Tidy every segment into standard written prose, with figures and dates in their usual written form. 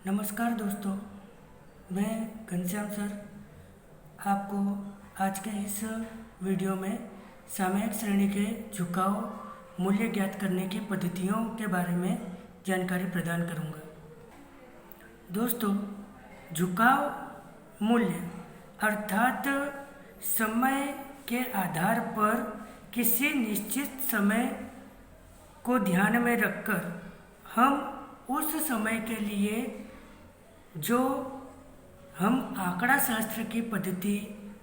नमस्कार दोस्तों, मैं घनश्याम सर आपको आज के इस वीडियो में सामयिक श्रेणी के झुकाव मूल्य ज्ञात करने की पद्धतियों के बारे में जानकारी प्रदान करूंगा। दोस्तों, झुकाव मूल्य अर्थात समय के आधार पर किसी निश्चित समय को ध्यान में रखकर हम उस समय के लिए जो हम आंकड़ा शास्त्र की पद्धति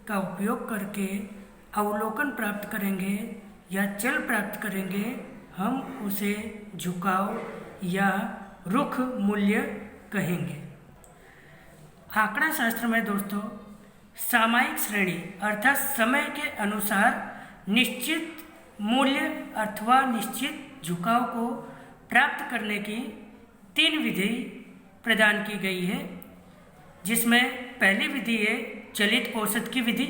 का उपयोग करके अवलोकन प्राप्त करेंगे या चल प्राप्त करेंगे, हम उसे झुकाव या रुख मूल्य कहेंगे। आंकड़ा शास्त्र में दोस्तों सामयिक श्रेणी अर्थात समय के अनुसार निश्चित मूल्य अथवा निश्चित झुकाव को प्राप्त करने की 3 विधि प्रदान की गई है, जिसमें पहली विधि है चलित औसत की विधि,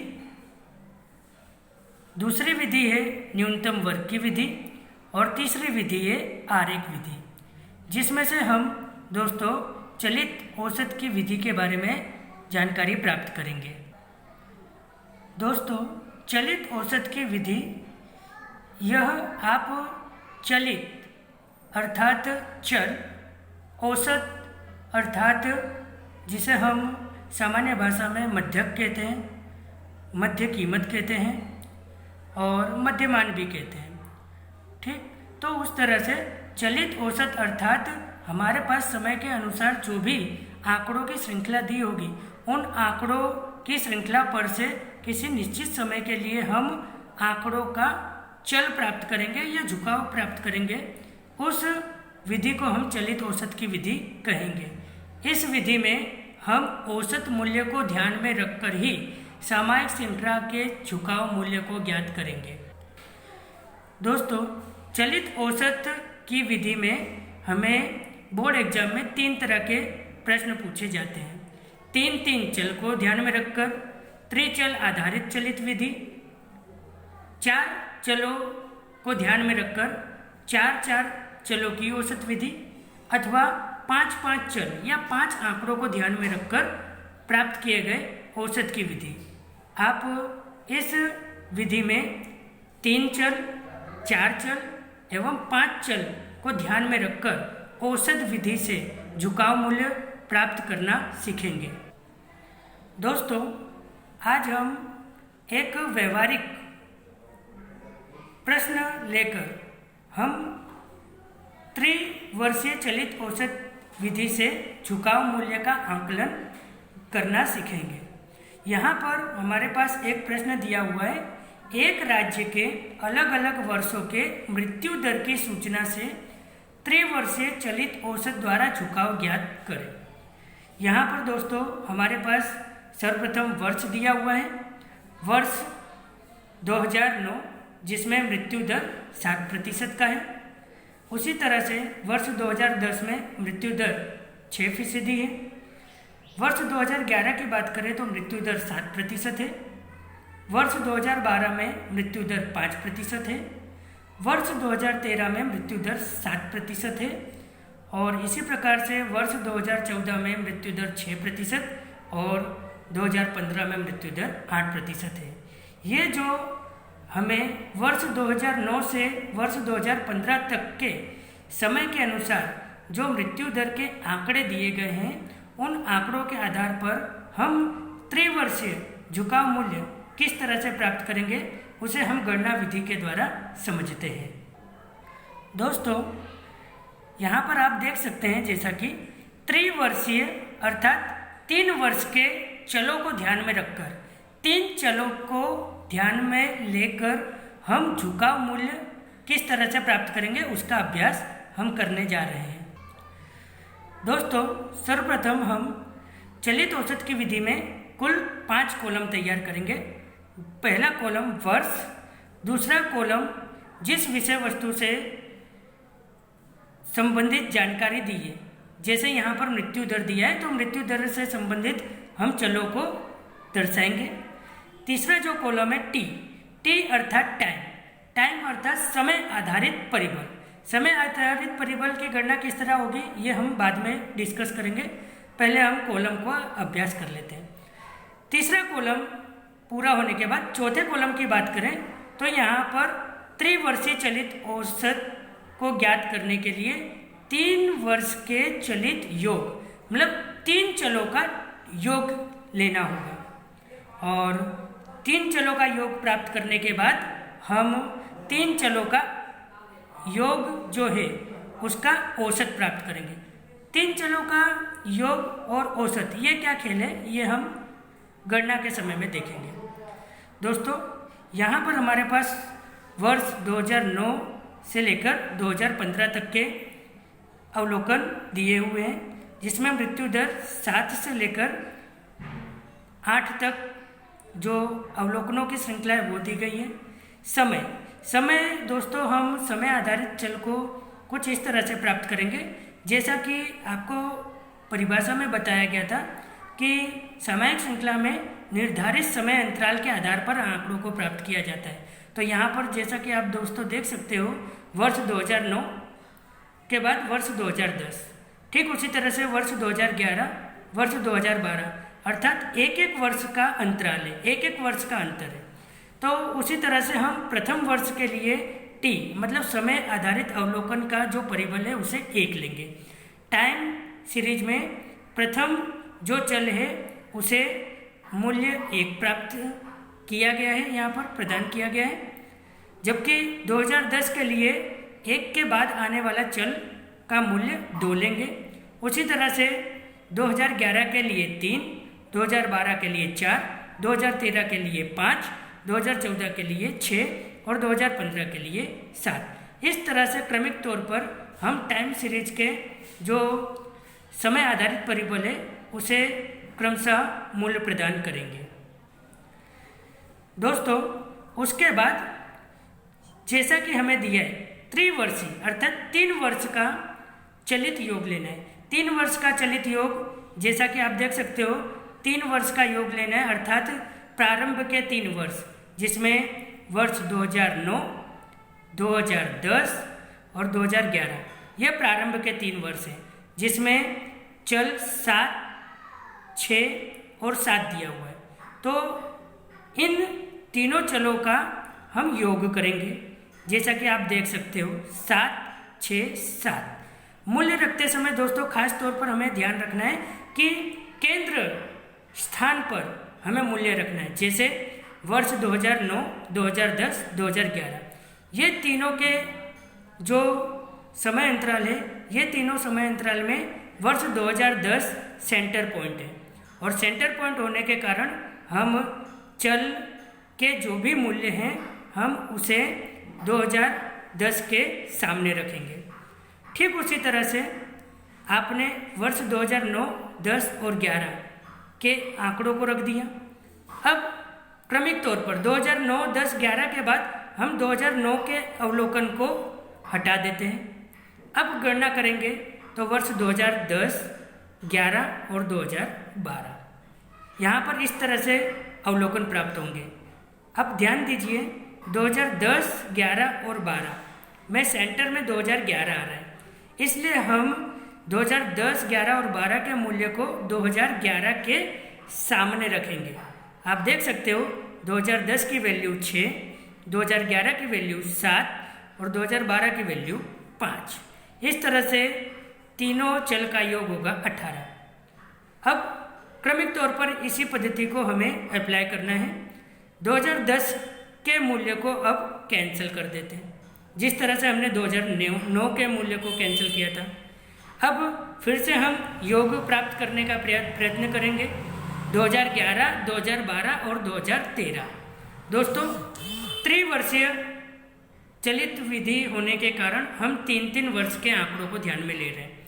दूसरी विधि है न्यूनतम वर्ग की विधि और तीसरी विधि है आरेख विधि। जिसमें से हम दोस्तों चलित औसत की विधि के बारे में जानकारी प्राप्त करेंगे। दोस्तों, चलित औसत की विधि यह आप चलित अर्थात चल, औसत अर्थात जिसे हम सामान्य भाषा में मध्यक कहते हैं, मध्य कीमत कहते हैं और मध्यमान भी कहते हैं। ठीक, तो उस तरह से चलित औसत अर्थात हमारे पास समय के अनुसार जो भी आंकड़ों की श्रृंखला दी होगी, उन आंकड़ों की श्रृंखला पर से किसी निश्चित समय के लिए हम आंकड़ों का चल प्राप्त करेंगे या झुकाव प्राप्त करेंगे। उस विधि को हम चलित औसत की विधि कहेंगे। इस विधि में हम औसत मूल्य को ध्यान में रखकर ही सामयिक श्रृंखला के झुकाव मूल्य को ज्ञात करेंगे। दोस्तों, चलित औसत की विधि में हमें बोर्ड एग्जाम में 3 तरह के प्रश्न पूछे जाते हैं। 3 चल को ध्यान में रखकर त्रिचल आधारित चलित विधि, 4 चलों को ध्यान में रखकर 4 चलों की औसत विधि अथवा 5 चल या 5 आंकड़ों को ध्यान में रखकर प्राप्त किए गए औसत की विधि। आप इस विधि में 3 चल, 4 चल एवं 5 चल को ध्यान में रखकर औसत विधि से झुकाव मूल्य प्राप्त करना सीखेंगे। दोस्तों, आज हम एक व्यवहारिक प्रश्न लेकर हम त्रिवर्षीय चलित औसत विधि से झुकाव मूल्य का आकलन करना सीखेंगे। यहाँ पर हमारे पास एक प्रश्न दिया हुआ है, एक राज्य के अलग अलग वर्षों के मृत्यु दर की सूचना से त्रिवर्षीय चलित औसत द्वारा झुकाव ज्ञात करें। यहाँ पर दोस्तों हमारे पास सर्वप्रथम वर्ष दिया हुआ है, वर्ष 2009 जिसमें मृत्यु दर 60% का है। उसी तरह से वर्ष 2010 में मृत्यु दर 6% है। वर्ष 2011 की बात करें तो मृत्यु दर 7% है। वर्ष 2012 में मृत्यु दर 5% है। वर्ष 2013 में मृत्यु दर 7% है और इसी प्रकार से वर्ष 2014 में मृत्यु दर 6% और 2015 में मृत्यु दर 8% है। ये जो हमें वर्ष 2009 से वर्ष 2015 तक के समय के अनुसार जो मृत्यु दर के आंकड़े दिए गए हैं, उन आंकड़ों के आधार पर हम त्रिवर्षीय झुकाव मूल्य किस तरह से प्राप्त करेंगे, उसे हम गणना विधि के द्वारा समझते हैं। दोस्तों, यहाँ पर आप देख सकते हैं जैसा कि त्रिवर्षीय अर्थात 3 वर्ष के चलों को ध्यान में रखकर 3 चलों को ध्यान में लेकर हम झुकाव मूल्य किस तरह से प्राप्त करेंगे उसका अभ्यास हम करने जा रहे हैं। दोस्तों, सर्वप्रथम हम चलित औसत की विधि में कुल 5 कॉलम तैयार करेंगे। पहला कॉलम वर्ष, दूसरा कॉलम जिस विषय वस्तु से संबंधित जानकारी दी है, जैसे यहाँ पर मृत्यु दर दिया है तो मृत्यु दर से संबंधित हम चलों को दर्शाएंगे। तीसरा जो कॉलम है टी अर्थात टाइम अर्थात समय आधारित परिबल। समय आधारित परिबल की गणना किस तरह होगी ये हम बाद में डिस्कस करेंगे। पहले हम कॉलम को अभ्यास कर लेते हैं। तीसरा कॉलम पूरा होने के बाद चौथे कॉलम की बात करें तो यहाँ पर त्रिवर्षीय चलित औसत को ज्ञात करने के लिए 3 वर्ष के चलित योग मतलब 3 चलों का योग लेना होगा और 3 चलों का योग प्राप्त करने के बाद हम 3 चलों का योग जो है उसका औसत प्राप्त करेंगे। 3 चलों का योग और औसत ये क्या खेल है ये हम गणना के समय में देखेंगे। दोस्तों यहाँ पर हमारे पास वर्ष 2009 से लेकर 2015 तक के अवलोकन दिए हुए हैं जिसमें मृत्यु दर 7 से लेकर 8 तक जो अवलोकनों की श्रृंखला है वो दी गई है। समय दोस्तों हम समय आधारित चल को कुछ इस तरह से प्राप्त करेंगे जैसा कि आपको परिभाषा में बताया गया था कि सामयिक श्रृंखला में निर्धारित समय अंतराल के आधार पर आंकड़ों को प्राप्त किया जाता है। तो यहाँ पर जैसा कि आप दोस्तों देख सकते हो वर्ष 2009 के बाद वर्ष 2010, ठीक उसी तरह से वर्ष 2011, वर्ष 2012 अर्थात एक वर्ष का अंतराल है, एक वर्ष का अंतर है। तो उसी तरह से हम प्रथम वर्ष के लिए टी मतलब समय आधारित अवलोकन का जो परिबल है उसे 1 लेंगे। टाइम सीरीज में प्रथम जो चल है उसे मूल्य 1 प्राप्त किया गया है, यहाँ पर प्रदान किया गया है। जबकि 2010 के लिए 1 के बाद आने वाला चल का मूल्य 2 लेंगे। उसी तरह से 2011 के लिए 3, 2012 के लिए 4, 2013 के लिए 5, 2014 के लिए 6 और 2015 के लिए 7। इस तरह से क्रमिक तौर पर हम टाइम सीरीज के जो समय आधारित परिबल है उसे क्रमशः मूल्य प्रदान करेंगे। दोस्तों उसके बाद जैसा कि हमें दिया है त्रिवर्षीय अर्थात 3 वर्ष का चलित योग लेना है। 3 वर्ष का चलित योग जैसा कि आप देख सकते हो 3 वर्ष का योग लेना है अर्थात प्रारंभ के 3 वर्ष जिसमें वर्ष 2009, 2010 और 2011 ये प्रारंभ के 3 वर्ष हैं जिसमें चल 7, 6 और 7 दिया हुआ है। तो इन तीनों चलों का हम योग करेंगे जैसा कि आप देख सकते हो 7, 6, 7। मूल्य रखते समय दोस्तों खास तौर पर हमें ध्यान रखना है कि केंद्र स्थान पर हमें मूल्य रखना है। जैसे वर्ष 2009, 2010, 2011 ये तीनों के जो समय अंतराल है ये तीनों समय अंतराल में वर्ष 2010 सेंटर पॉइंट है और सेंटर पॉइंट होने के कारण हम चल के जो भी मूल्य हैं हम उसे 2010 के सामने रखेंगे। ठीक उसी तरह से आपने वर्ष 2009, 10 और 11 के आंकड़ों को रख दिया। अब क्रमिक तौर पर 2009, 10, 11 के बाद हम 2009 के अवलोकन को हटा देते हैं। अब गणना करेंगे तो वर्ष 2010, 11 और 2012 यहाँ पर इस तरह से अवलोकन प्राप्त होंगे। अब ध्यान दीजिए 2010, 11 और 12 में सेंटर में 2011 आ रहा है इसलिए हम 2010, 11 और 12 के मूल्य को 2011 के सामने रखेंगे। आप देख सकते हो 2010 की वैल्यू 6, 2011 की वैल्यू 7 और 2012 की वैल्यू 5। इस तरह से तीनों चल का योग होगा 18। अब क्रमिक तौर पर इसी पद्धति को हमें अप्लाई करना है। 2010 के मूल्य को अब कैंसिल कर देते हैं जिस तरह से हमने 2009 के मूल्य को कैंसिल किया था। अब फिर से हम योग प्राप्त करने का प्रयत्न करेंगे 2011, 2012 और 2013। दोस्तों त्रिवर्षीय चलित विधि होने के कारण हम 3-3 वर्ष के आंकड़ों को ध्यान में ले रहे हैं।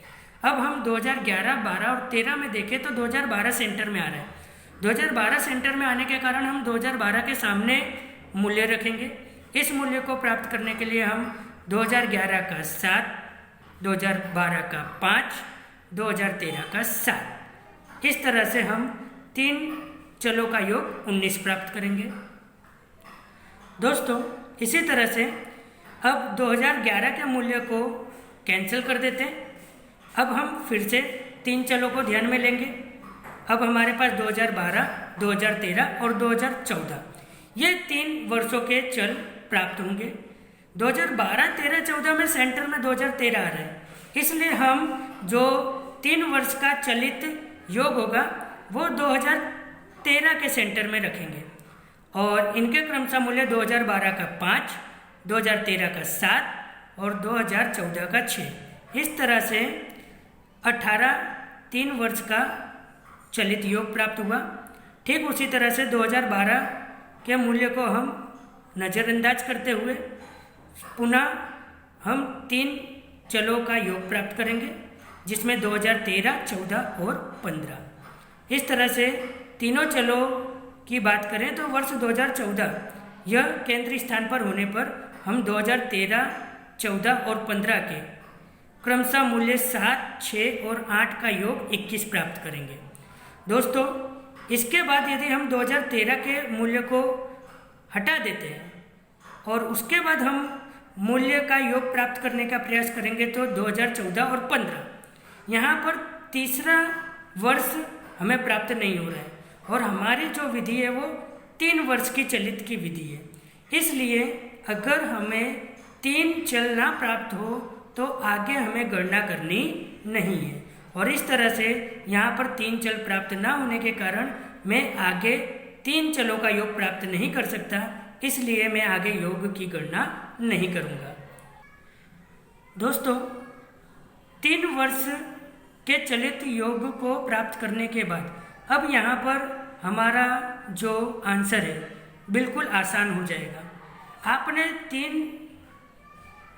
अब हम 2011, 12 और 13 में देखें तो 2012 सेंटर में आ रहा है। 2012 सेंटर में आने के कारण हम 2012 के सामने मूल्य रखेंगे। इस मूल्य को प्राप्त करने के लिए हम 2011 का 7, 2012 का 5, 2013 का 7 इस तरह से हम 3 चलों का योग 19 प्राप्त करेंगे। दोस्तों इसी तरह से अब 2011 के मूल्य को कैंसिल कर देते हैं। अब हम फिर से तीन चलों को ध्यान में लेंगे। अब हमारे पास 2012, 2013 और 2014 ये 3 वर्षों के चल प्राप्त होंगे। 2012, 13, 14 में सेंटर में 2013 आ रहा है, इसलिए हम जो 3 वर्ष का चलित योग होगा वो 2013 के सेंटर में रखेंगे और इनके क्रमशः मूल्य 2012 का 5, 2013 का 7 और 2014 का 6। इस तरह से 18 3 वर्ष का चलित योग प्राप्त हुआ। ठीक उसी तरह से 2012 के मूल्य को हम नज़रअंदाज करते हुए पुनः हम 3 चलों का योग प्राप्त करेंगे, जिसमें 2013, 14 और 15। इस तरह से तीनों चलों की बात करें तो वर्ष 2014 यह केंद्रीय स्थान पर होने पर हम 2013, 14 और 15 के क्रमशः मूल्य 7, 6 और 8 का योग 21 प्राप्त करेंगे। दोस्तों, इसके बाद यदि हम 2013 के मूल्य को हटा देते हैं और उसके बाद हम मूल्य का योग प्राप्त करने का प्रयास करेंगे तो 2014 और 15 यहाँ पर तीसरा वर्ष हमें प्राप्त नहीं हो रहा है और हमारी जो विधि है वो 3 वर्ष की चलित की विधि है। इसलिए अगर हमें 3 चल ना प्राप्त हो तो आगे हमें गणना करनी नहीं है और इस तरह से यहाँ पर 3 चल प्राप्त ना होने के कारण मैं आगे 3 चलों का योग प्राप्त नहीं कर सकता, इसलिए मैं आगे योग की गणना नहीं करूँगा। दोस्तों, 3 वर्ष के चलित योग को प्राप्त करने के बाद अब यहाँ पर हमारा जो आंसर है बिल्कुल आसान हो जाएगा। आपने 3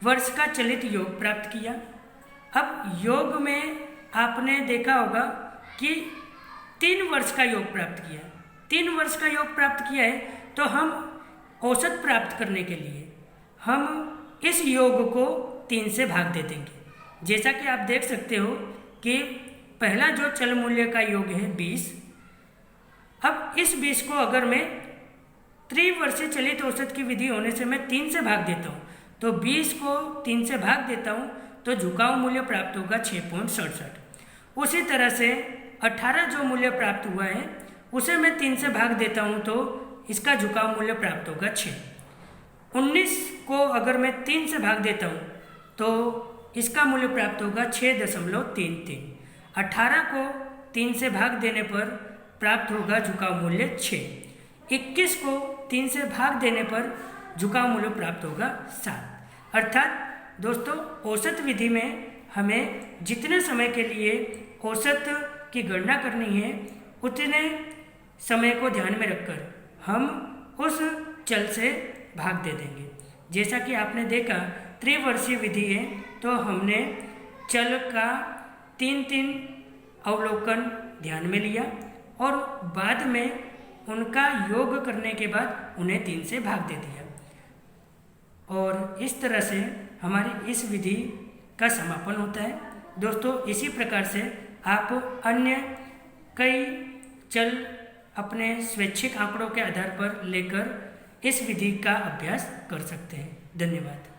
वर्ष का चलित योग प्राप्त किया। अब योग में आपने देखा होगा कि 3 वर्ष का योग प्राप्त किया। 3 वर्ष का योग प्राप्त किया है तो हम औसत प्राप्त करने के लिए हम इस योग को 3 से भाग दे देंगे। जैसा कि आप देख सकते हो कि पहला जो चल मूल्य का योग है 20। अब इस 20 को अगर मैं त्रिवर्षीय चलित औसत की विधि होने से मैं 3 से भाग देता हूँ तो 20 को 3 से भाग देता हूँ तो झुकाव मूल्य प्राप्त होगा 6.67। उसी तरह से 18 जो मूल्य प्राप्त हुआ है उसे मैं 3 से भाग देता हूँ तो इसका झुकाव मूल्य प्राप्त होगा 6। 19 को अगर मैं 3 से भाग देता हूँ तो इसका मूल्य प्राप्त होगा 6.33। 18 को 3 से भाग देने पर प्राप्त होगा झुकाव मूल्य 6। 21 को 3 से भाग देने पर झुकाव मूल्य प्राप्त होगा 7। अर्थात दोस्तों, औसत विधि में हमें जितने समय के लिए औसत की गणना करनी है उतने समय को ध्यान में रखकर हम उस चल से भाग दे देंगे। जैसा कि आपने देखा त्रिवर्षीय विधि है तो हमने चल का 3-3 अवलोकन ध्यान में लिया और बाद में उनका योग करने के बाद उन्हें 3 से भाग दे दिया और इस तरह से हमारी इस विधि का समापन होता है। दोस्तों, इसी प्रकार से आप अन्य कई चल अपने स्वैच्छिक आंकड़ों के आधार पर लेकर इस विधि का अभ्यास कर सकते हैं। धन्यवाद।